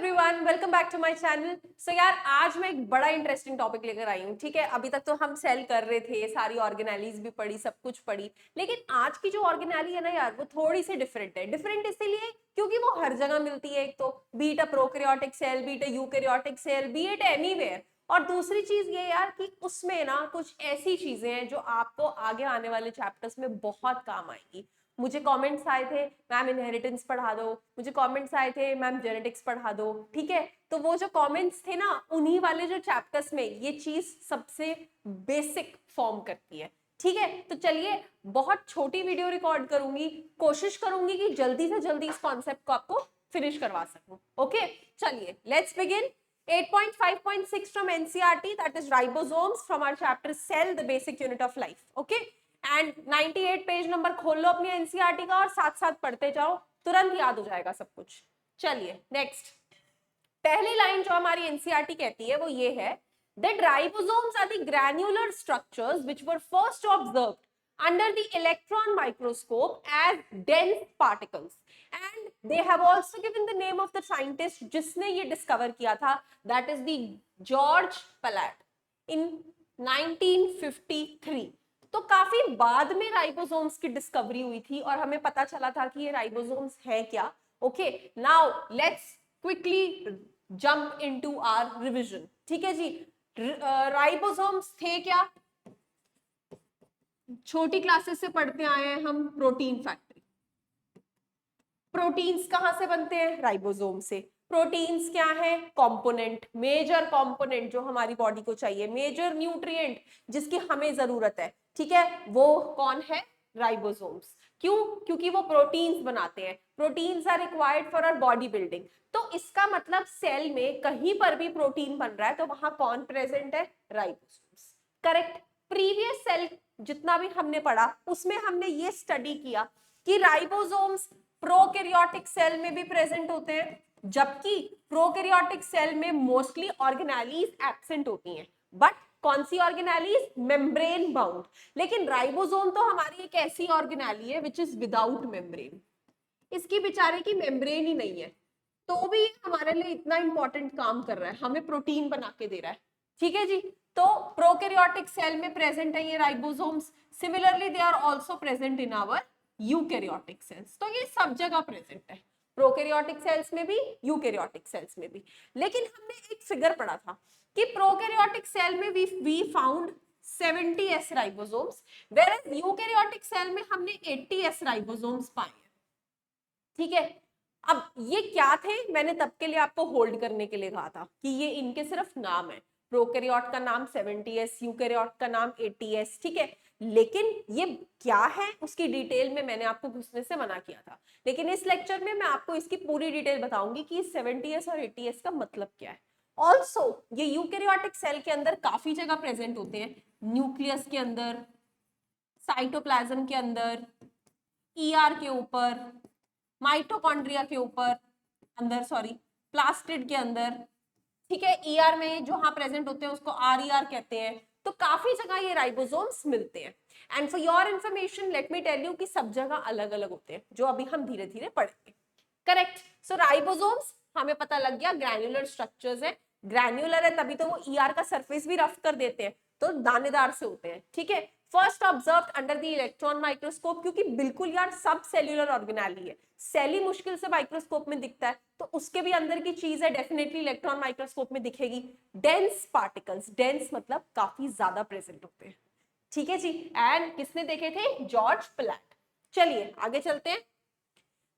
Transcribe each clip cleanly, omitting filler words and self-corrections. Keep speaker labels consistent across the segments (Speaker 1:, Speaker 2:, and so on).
Speaker 1: Everyone, welcome back to my channel. So यार, आज मैं एक बड़ा इंटरेस्टिंग टॉपिक लेकर आई हूँ। ठीक है, अभी तक तो हम सेल कर रहे थे, सारी ऑर्गेनाइलीज भी पढ़ी, सब कुछ पढ़ी, लेकिन आज की जो ऑर्गेनाली है ना यार, वो थोड़ी सी डिफरेंट है। डिफरेंट इसलिए क्योंकि वो हर जगह मिलती है। एक तो be it a prokaryotic cell, be it a eukaryotic cell, be it anywhere. और दूसरी चीज ये यार कि उसमें ना कुछ ऐसी चीजें हैं जो आपको आगे आने वाले चैप्टर्स में बहुत काम आएगी। मुझे कमेंट्स आए थे मैम इनहेरिटेंस पढ़ा दो, मुझे कमेंट्स आए थे मैम जेनेटिक्स पढ़ा दो। ठीक है, तो वो जो कमेंट्स थे ना, उन्हीं वाले जो चैप्टर्स में ये चीज सबसे बेसिक फॉर्म करती है। ठीक है, तो चलिए, बहुत छोटी वीडियो रिकॉर्ड करूंगी, कोशिश करूंगी कि जल्दी से जल्दी इस कॉन्सेप्ट को आपको फिनिश करवा सकूं। ओके, चलिए let's begin. 8.5.6 from NCERT, that is ribosomes, from our chapter cell, the basic unit of life. Okay, and 98 page number खोल लो अपनी एनसीईआरटी का और साथ साथ पढ़ते जाओ, तुरंत याद हो जाएगा सब कुछ। चलिए नेक्स्ट, पहली लाइन जो हमारी एनसीईआरटी कहती है वो ये है, that ribosomes are the granular structures which were first observed under the electron microscope as dense particles, and they have also given the name of the scientist जिसने ये डिस्कवर किया था, that is the George Palade in 1953। तो काफी बाद में ribosomes की discovery हुई थी और हमें पता चला था कि ये राइबोसोम्स है क्या। Okay, now let's quickly jump into our revision. ठीक है जी, राइबोसोम्स थे क्या? छोटी क्लासेस से पढ़ते आए हैं हम, प्रोटीन फैक्ट्री। प्रोटीन्स कहां से बनते हैं? राइबोसोम से। प्रोटीन्स क्या है? कंपोनेंट, मेजर कंपोनेंट जो हमारी बॉडी को चाहिए, मेजर न्यूट्रिएंट जिसकी हमें जरूरत है। ठीक है, वो कौन है? राइबोसोम्स। क्यों? क्योंकि वो प्रोटीन्स बनाते हैं। Proteins are required for our body building. तो इसका मतलब सेल में कहीं पर भी प्रोटीन बन रहा है तो वहां कौन प्रेजेंट है? राइबोसोम्स। करेक्ट। प्रीवियस सेल जितना भी हमने पढ़ा उसमें हमने ये स्टडी किया कि राइबोसोम्स प्रोकैरियोटिक सेल में भी प्रेजेंट होते हैं, जबकि प्रोकैरियोटिक सेल में मोस्टली ऑर्गेनेलीज एब्सेंट होती हैं। बट कौन सी ऑर्गेनेलीज? Membrane bound. लेकिन राइबोसोम तो हमारी एक ऐसी ऑर्गेनेली है विच इज विदाउट मेम्ब्रेन। इसकी बेचारे की मेम्ब्रेन ही नहीं है, तो भी हमारे लिए इतना इंपॉर्टेंट काम कर रहा है, हमें प्रोटीन बना के दे रहा है। ठीक है जी, तो प्रोकैरियोटिक सेल में प्रेजेंट है ये ribosomes. Similarly they are also present in our eukaryotic cells. तो ये सब जगह प्रेजेंट है, प्रोकैरियोटिक सेल्स में भी, यूकैरियोटिक सेल्स में भी। लेकिन हमने एक फिगर पढ़ा था कि प्रोकैरियोटिक सेल में we found 70s ribosomes, whereas eukaryotic cell में हमने 80s राइबोसोम्स पाए। ठीक है, अब ये क्या थे? मैंने तब के लिए आपको होल्ड करने के लिए कहा था कि ये इनके सिर्फ नाम है। प्रोकैरियोट का नाम 70s, यूकैरियोट का नाम 80s। ठीक है, लेकिन ये क्या है उसकी डिटेल में मैंने आपको घुसने से मना किया था। लेकिन इस लेक्चर में मैं आपको इसकी पूरी डिटेल बताऊंगी कि 70s और 80s का मतलब क्या है। ऑल्सो ये यूकैरियोटिक सेल के अंदर काफी जगह प्रेजेंट होते हैं, न्यूक्लियस के अंदर, साइटोप्लाज्म के अंदर, ईआर के ऊपर, माइटोकॉन्ड्रिया के ऊपर, अंदर सॉरी, प्लास्टिड के अंदर। ठीक है, ईआर में जो हाँ प्रेजेंट होते हैं उसको आरईआर कहते हैं। तो काफी जगह ये राइबोसोम्स मिलते हैं। And for your information let me tell you कि सब जगह अलग अलग होते हैं, जो अभी हम धीरे धीरे पढ़ेंगे। करेक्ट। सो राइबोसोम्स हमें पता लग गया ग्रैन्युलर स्ट्रक्चर्स है। ग्रैन्युलर है तभी तो वो ईआर का सरफेस भी रफ कर देते हैं, तो दानेदार से होते हैं। ठीक है, first observed under the electron microscope, क्योंकि बिल्कुल यार सब सेल्यूलर ऑर्गेनेली है, सेल ही मुश्किल से माइक्रोस्कोप में दिखता है, तो उसके भी अंदर की चीज है, डेफिनेटली इलेक्ट्रॉन माइक्रोस्कोप में दिखेगी। डेंस पार्टिकल्स, डेंस मतलब काफी ज्यादा प्रेजेंट होते हैं। ठीक है जी, एंड किसने देखे थे? George Palade. चलिए आगे चलते हैं।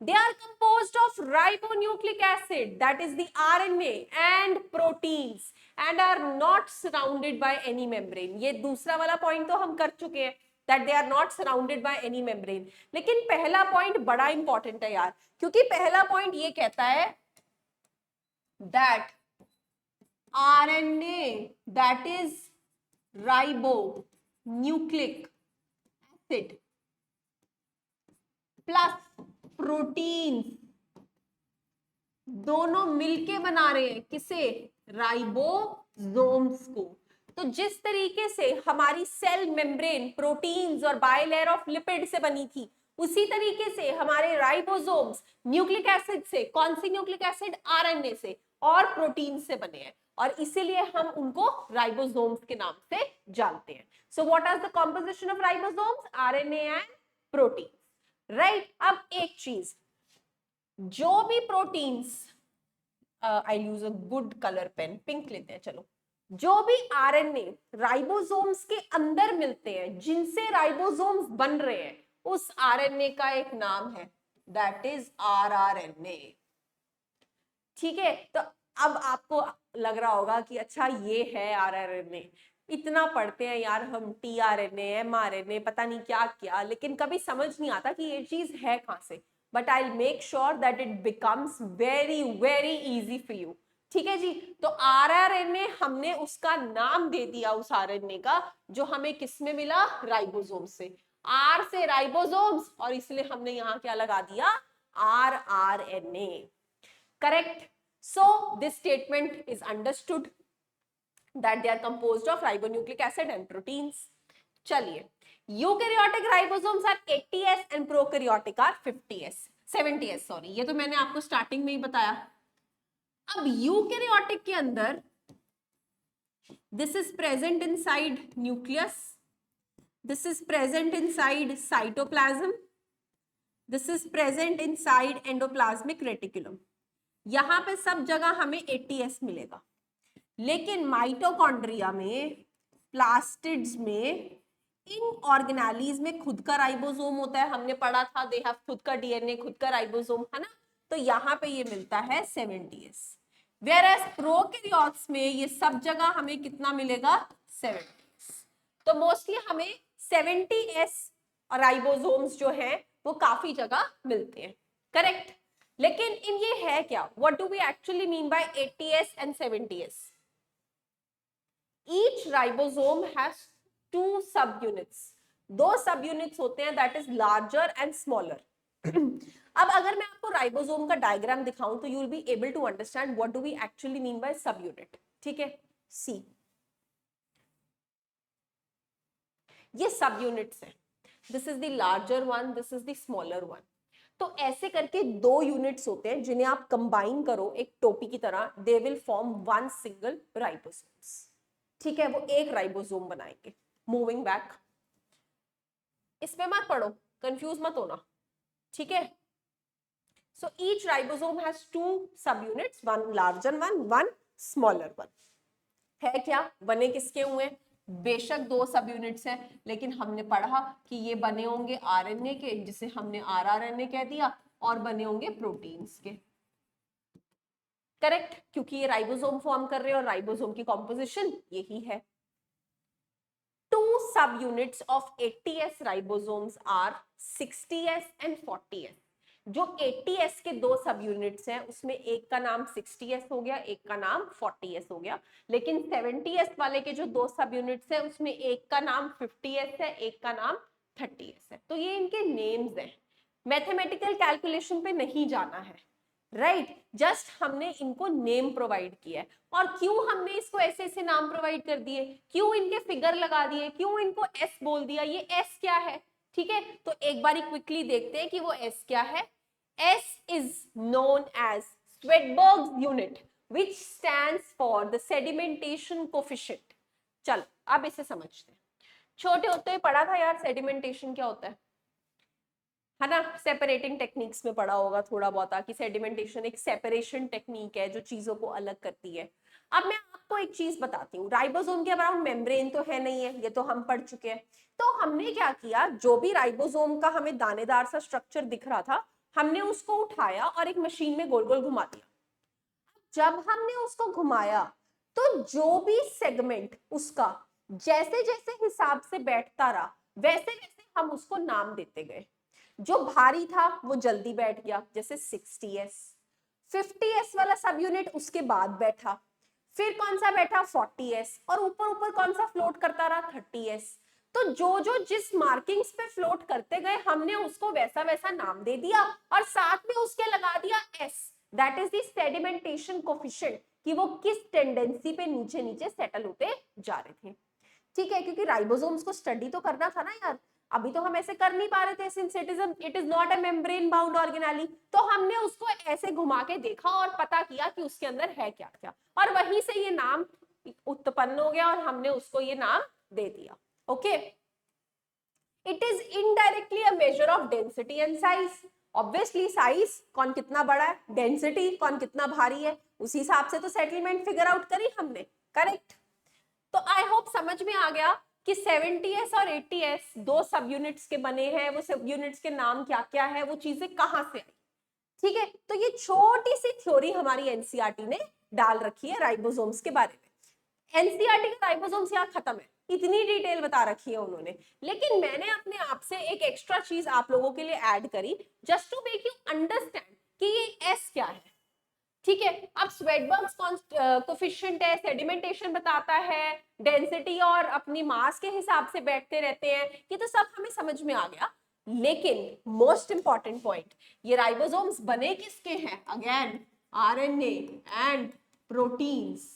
Speaker 1: They are composed of ribonucleic acid, that is the RNA, and proteins, and are not surrounded by any membrane. ये दूसरा वाला पॉइंट तो हम कर चुके हैं, that they are not surrounded by any membrane. लेकिन पहला पॉइंट बड़ा इंपॉर्टेंट है यार, क्योंकि पहला पॉइंट ये कहता है that RNA, that is ribonucleic acid, plus protein, दोनों मिलके बना रहे हैं किसे? राइबोसोम्स को। तो जिस तरीके से हमारी सेल मेम्ब्रेन प्रोटीन्स और बाइलेयर ऑफ लिपिड से बनी थी, उसी तरीके से हमारे राइबोसोम्स न्यूक्लिक एसिड से, कौन सी न्यूक्लिक एसिड? आरएनए से। और प्रोटीन से बने हैं, और इसीलिए हम उनको राइबोसोम्स के नाम से जानते हैं। So what is the composition of ribosomes? RNA and protein, right. अब एक चीज, जो भी proteins, I use a good colour pen, pink लेते हैं चलो, जो भी आरएनए राइबोसोम्स के अंदर मिलते हैं, जिनसे राइबोसोम्स बन रहे हैं, उस आरएनए का एक नाम है, दैट इज आरआरएनए। ठीक है, तो अब आपको लग रहा होगा कि अच्छा ये है आरआरएनए, इतना पढ़ते हैं यार हम, टीआरएनए, एमआरएनए, पता नहीं क्या क्या, लेकिन कभी समझ नहीं आता कि ये चीज है कहां से। But I make sure that it becomes very very easy for you. ठीक है जी, तो आरआरएनए हमने उसका नाम दे दिया उस आरएनए का, जो हमें किस में मिला? राइबोसोम से। आर से राइबोसोम्स, और इसलिए हमने यहां क्या लगा दिया? RRNA. Correct. So this statement is understood that they are composed of ribonucleic acid and proteins. चलिए, eukaryotic ribosomes are 80s and prokaryotic are 50s 70s, sorry, ये तो मैंने आपको स्टार्टिंग में ही बताया। अब यूकैरियोटिक के अंदर this is present inside nucleus, this is present inside cytoplasm, this is present inside endoplasmic reticulum. यहां पे सब जगह हमें 80s मिलेगा, लेकिन माइटोकॉन्ड्रिया में, प्लास्टिड्स में, इन ऑर्गेनेलीज में खुद का राइबोसोम होता है। हमने पढ़ा था, दे हैव खुद का डीएनए, खुद का राइबोसोम, है ना। तो यहाँ पे ये मिलता है 70s। वेयर एज प्रोकैरियोट्स में ये सब जगह हमें कितना मिलेगा? 70s। तो मोस्टली हमें 70s राइबोसोम्स जो है वो काफी जगह मिलते हैं। करेक्ट। लेकिन इन ये है क्या? What do we actually mean by 80s and 70s? Each ribosome has 2 subunits, 2 subunits होते हैं, that is larger and smaller. अब अगर मैं आपको राइबोसोम का डायग्राम दिखाऊं तो you will be able to understand what do we actually mean by subunit. ठीक है, सी, ये सब यूनिट्स हैं, this is the larger one, this is the smaller one. तो ऐसे करके 2 यूनिट्स होते हैं जिन्हें आप कंबाइन करो एक टोपी की तरह, they will form 1 single ribosomes. ठीक है, वो एक राइबोसोम बनाएंगे। मूविंग बैक, इसमें मत पढ़ो, कंफ्यूज मत होना। ठीक है, सो ईच राइबोसोम हैज 2 सब units, 1 larger one, 1 smaller one. है क्या? बने किसके हुए? बेशक 2 सब यूनिट्स हैं, लेकिन हमने पढ़ा कि ये बने होंगे आरएनए के, जिसे हमने आरआरएनए कह दिया, और बने होंगे प्रोटीन्स के। करेक्ट, क्योंकि ये राइबोसोम फॉर्म कर रहे हैं और राइबोसोम की कॉम्पोजिशन यही है। 2 subunits of 80s ribosomes are 60s and 40s। जो 80s के 2 सब यूनिट्स हैं उसमें एक का नाम 60s हो गया, एक का नाम 40s हो गया। लेकिन 70s वाले के जो 2 सब यूनिट्स हैं उसमें एक का नाम 50s है, एक का नाम 30s है। तो ये इनके नेम्स हैं, मैथमेटिकल कैलकुलेशन पे नहीं जाना है, राइट। जस्ट हमने इनको नेम प्रोवाइड किया है। और क्यों हमने इसको ऐसे ऐसे नाम प्रोवाइड कर दिए, क्यों इनके फिगर लगा दिए, क्यों इनको एस बोल दिया, ये एस क्या है? ठीक है, तो एक बारी क्विकली देखते हैं कि वो एस क्या है। S is known as Svedberg's unit which stands for the sedimentation coefficient. चल अब इसे समझते हैं। छोटे होते हुए पढ़ा था यार सेडिमेंटेशन क्या होता है ना, सेपरेटिंग टेक्निक्स में पढ़ा होगा थोड़ा बहुत कि सेडिमेंटेशन एक सेपरेशन टेक्निक है जो चीजों को अलग करती है। अब मैं आपको एक चीज बताती हूँ, राइबोसोम के अराउंड मेम्ब्रेन तो है नहीं है, ये तो हम पढ़ चुके हैं। तो हमने क्या किया, जो भी राइबोसोम का हमें दानेदार सा स्ट्रक्चर दिख रहा था, हमने उसको उठाया और एक मशीन में गोल गोल घुमा दिया। जब हमने उसको घुमाया तो जो भी सेगमेंट उसका जैसे जैसे हिसाब से बैठता रहा, वैसे वैसे हम उसको नाम देते गए। जो भारी था वो जल्दी बैठ गया, जैसे 60s। 50s वाला सब यूनिट उसके बाद बैठा, फिर कौन सा बैठा? 40s, और ऊपर ऊपर कौन सा फ्लोट करता रहा? 30s। तो जो जो जिस मार्किंग्स पे फ्लोट करते गए हमने उसको वैसा वैसा नाम दे दिया, और साथ में उसके लगा दिया s, that is the sedimentation coefficient, कि वो किस टेंडेंसी पे नीचे नीचे सेटल होते जा रहे थे। ठीक है, क्योंकि राइबोसोम्स को स्टडी तो करना था ना यार। अभी तो हम ऐसे कर नहीं पा रहे थे since it is not a membrane bound organelle, तो हमने उसको ऐसे घुमा के देखा और पता किया कि उसके अंदर है क्या क्या, और वहीं से ये नाम उत्पन्न हो गया और हमने उसको ये नाम दे दिया। Okay, it is indirectly a measure of density and size. Obviously size कौन कितना बड़ा है, डेंसिटी कौन कितना भारी है, उसी हिसाब से तो सेटलमेंट फिगर आउट करी हमने। करेक्ट। तो आई होप समझ में आ गया कि 70s और 80s दो सब यूनिट्स के बने हैं, वो सब यूनिट्स के नाम क्या क्या है, वो चीजें कहां से आई। ठीक है, तो ये छोटी सी थ्योरी हमारी एनसीईआरटी ने डाल रखी है राइबोसोम्स के बारे में। एनसीईआरटी का राइबोसोम्स यहाँ खत्म है, इतनी डिटेल बता रखी है उन्होंने, लेकिन मैंने अपने आप से एक एक्स्ट्रा चीज आप लोगों के लिए ऐड करी just to make you understand कि ये एस क्या है। ठीक है, अब स्वेडबर्ग्स कोफिशिएंट है, सेडिमेंटेशन बताता है, डेंसिटी और अपनी मास के हिसाब से बैठते रहते हैं, ये तो सब हमें समझ में आ गया। लेकिन मोस्ट इंपॉर्टेंट पॉइंट, ये राइबोसोम्स बने किसके हैं? Again RNA and proteins.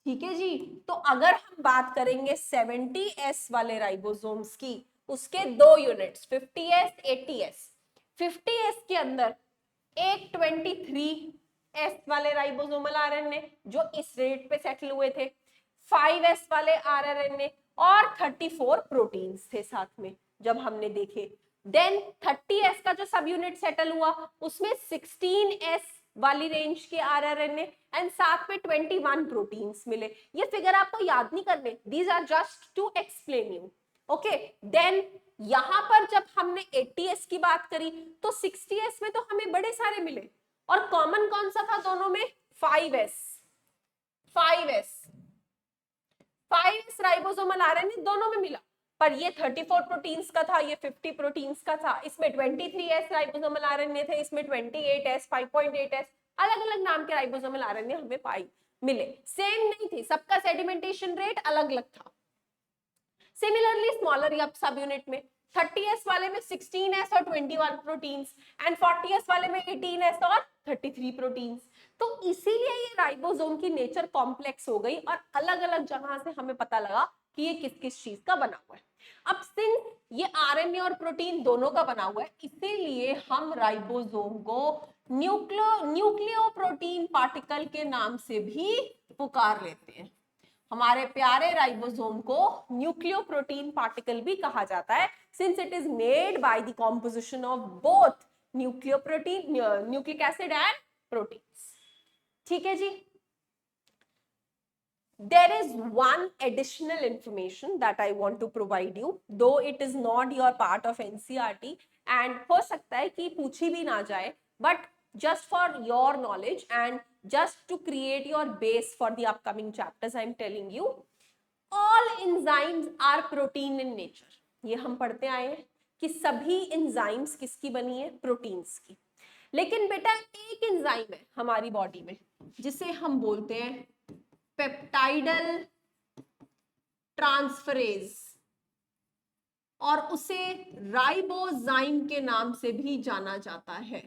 Speaker 1: ठीक है जी, तो अगर हम बात करेंगे 70s वाले राइबोसोम्स की, उसके दो यूनिट्स 50s 80s। 50s के अंदर एक 23s वाले राइबोसोमल आरएनए जो इस रेट पे सेटल हुए थे, 5s वाले आरएनए और 34 प्रोटीन्स थे साथ में जब हमने देखे। देन 30s का जो सब यूनिट सेटल हुआ उसमें 16s वाली रेंज के आरएनए एंड साथ में 21 प्रोटीन्स मिले। ये फिगर आपको याद नहीं करने, these are just to explain you. Okay, then यहां पर जब हमने 80s की बात करी तो 60s में तो हमें बड़े सारे मिले, और कॉमन कौन सा था दोनों में? 5s 5s राइबोसोमल आरएनए दोनों में मिला, पर ये 34 प्रोटीन्स का था, ये 50 प्रोटीन्स का था। इसमें 23s राइबोसोमल आरएनए थे, इसमें 28s 5.8s, अलग अलग नाम के राइबोसोमल आरएनए हमें पाई मिले। सेम नहीं थी, सबका सेडिमेंटेशन रेट अलग अलग था। सिमिलरली स्मॉलर सब यूनिट में 30s वाले में 16s और 21 प्रोटीन्स एंड 40s वाले में 18s और 33 प्रोटीन्स। तो इसीलिए ये राइबोसोम की नेचर कॉम्प्लेक्स हो गई और अलग अलग जगह से हमें पता लगा कि ये किस किस चीज का बना हुआ है। अब सिंस ये आरएनए और प्रोटीन दोनों का बना हुआ है, इसीलिए हम राइबोसोम को न्यूक्लियो प्रोटीन पार्टिकल के नाम से भी पुकार लेते हैं। हमारे प्यारे राइबोसोम को न्यूक्लियोप्रोटीन पार्टिकल भी कहा जाता है, since it is made by the composition of both nucleoprotein nucleic acid and proteins. ठीक है जी, there is one additional information that I want to provide you, though it is not your part of NCERT and हो सकता है कि पूछी भी ना जाए, but just for your knowledge and just to create your base for the upcoming chapters, I am telling you, all enzymes are protein in nature. ये हम पढ़ते आए हैं कि सभी enzymes किसकी बनी है? प्रोटीन्स की। लेकिन बेटा एक एंजाइम है हमारी बॉडी में जिसे हम बोलते हैं पेप्टाइडल ट्रांसफरेज, और उसे राइबोजाइम के नाम से भी जाना जाता है।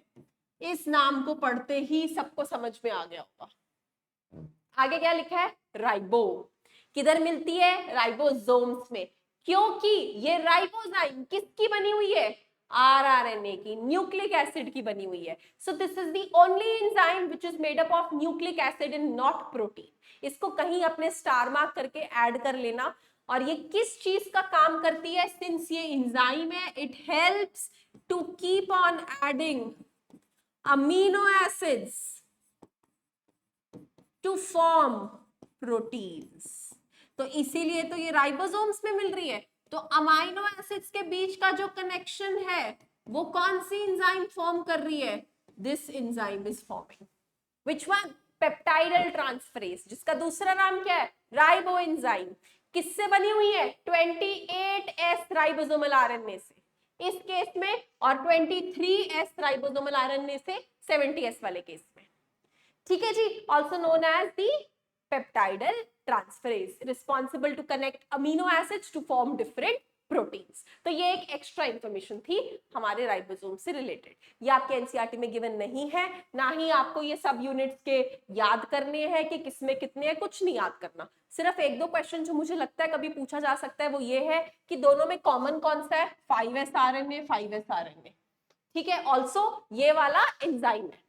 Speaker 1: इस नाम को पढ़ते ही सबको समझ में आ गया होगा। आगे क्या लिखा है? राइबो। किधर मिलती है? राइबोसोम्स में। क्योंकि ये राइबोजाइम किसकी बनी हुई है? आरआरएनए की, न्यूक्लिक एसिड की बनी हुई है। So this is the only enzyme which is made up of nucleic acid and not protein. इसको कहीं अपने स्टार मार्क करके ऐड कर लेना। और ये किस चीज का काम करती है? सिंस ये एंजाइम है, it helps to keep on adding amino acids to form proteins. तो इसीलिए तो ये राइबोसोम्स में मिल रही है। तो अमाइनो एसिड्स के बीच का जो कनेक्शन है वो कौन सी एंजाइम फॉर्म कर रही है? This enzyme is forming which one? Peptidyl transferase, जिसका दूसरा नाम क्या है? Ribo enzyme. किससे बनी हुई है? 28s राइबोसोमल आरएनए से इस केस में, और 23s राइबोसोमल आरएनए से 70s वाले केस में। ठीक है जी, also known as the peptidyl transferase, responsible to connect amino acids to form different proteins. तो ये एक एक्स्ट्रा इंफॉर्मेशन थी हमारे राइबोसोम से रिलेटेड। ये आपके एनसीईआरटी में गिवन नहीं है, ना ही आपको ये सब यूनिट्स के याद करने हैं कि किसमें कितने हैं, कुछ नहीं याद करना। सिर्फ एक दो क्वेश्चन जो मुझे लगता है कभी पूछा जा सकता है वो ये है कि दोनों में कॉमन कौन सा है, 5s RNA 5s RNA, ठीक है। ऑल्सो ये वाला एंजाइम है,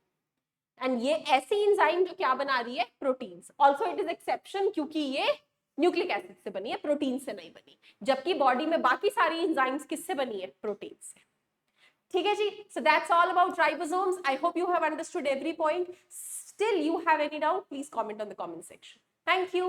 Speaker 1: एंड ये ऐसी एंजाइम जो क्या बना रही है, proteins. Also it is exception क्योंकि ये न्यूक्लिक एसिड से बनी है, प्रोटीन से नहीं बनी, जबकि बॉडी में बाकी सारी एंजाइम्स किससे बनी है, प्रोटीन से। ठीक है जी, so that's all about ribosomes. I hope you have understood every point. Still you have any doubt, please comment on the comment section. Thank you.